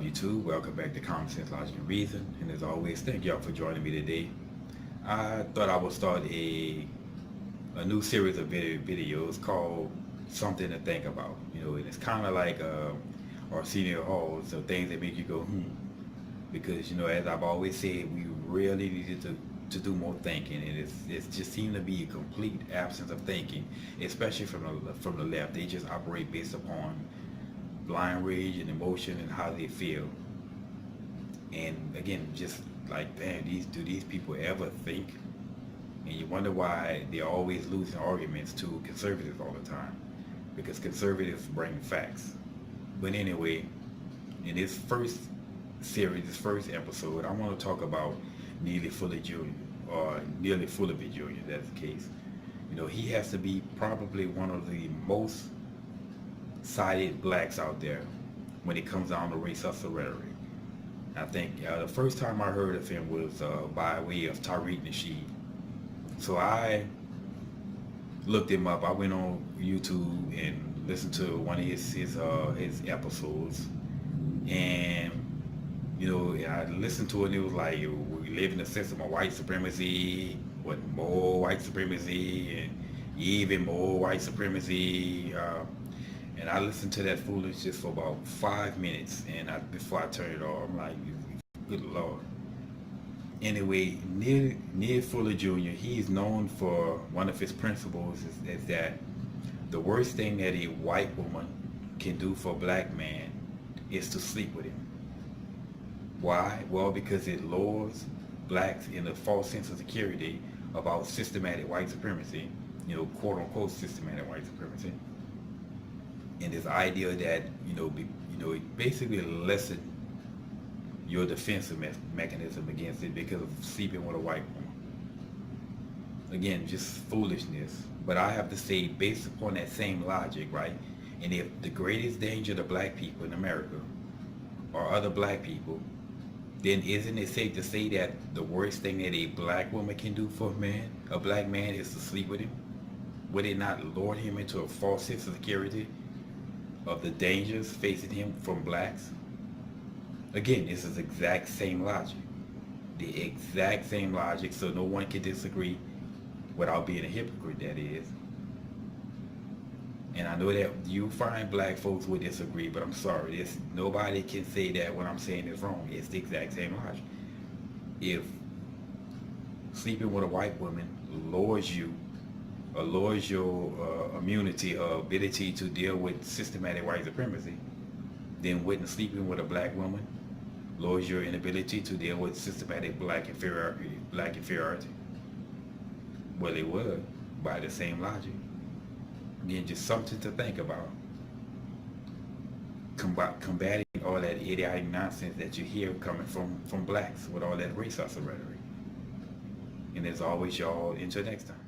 YouTube? Welcome back to Common Sense, Logic, and Reason. And as always, thank y'all for joining me today. I thought I would start a new series of videos called Something to Think About. And it's kind of like Arsenio Hall, so things that make you go, Because, as I've always said, we really needed to do more thinking, and it's just seemed to be a complete absence of thinking, especially from the left. They just operate based upon blind rage and emotion and how they feel. And again, just like, man, do these people ever think? And you wonder why they're always losing arguments to conservatives all the time, because conservatives bring facts. But anyway, in this first series, this first episode, I want to talk about Neely Fuller Jr. or Neely Fuller Jr. That's the case. He has to be probably one of the most cited blacks out there when it comes down to race hustle rhetoric. I think the first time I heard of him was by way of Tariq Nasheed. So I looked him up. I went on YouTube and listened to one of his episodes, and I listened to it, and it was like, we live in a system of white supremacy, with more white supremacy, and even more white supremacy. And I listened to that foolishness for about 5 minutes, and before I turned it off, I'm like, good Lord. Anyway, Neely Fuller Jr., he's known for one of his principles is that the worst thing that a white woman can do for a black man is to sleep with him. Why? Well, because it lures blacks in a false sense of security about systematic white supremacy, quote unquote systematic white supremacy. And this idea that it basically lessen your defensive mechanism against it because of sleeping with a white woman. Again, just foolishness. But I have to say, based upon that same logic, right? And if the greatest danger to black people in America are other black people, then isn't it safe to say that the worst thing that a black woman can do for a black man, is to sleep with him? Would it not lure him into a false sense of security of the dangers facing him from blacks? Again, this is the exact same logic. The exact same logic, so no one can disagree without being a hypocrite, that is. And I know that you find black folks would disagree, but I'm sorry, nobody can say that what I'm saying is wrong. It's the exact same logic. If sleeping with a white woman lures you, or lures your immunity or ability to deal with systematic white supremacy, then wouldn't sleeping with a black woman lures your inability to deal with systematic black inferiority? Well, it would, by the same logic. Again, just something to think about. Combating all that idiotic nonsense that you hear coming from blacks with all that race hustle rhetoric. And as always, y'all, until next time.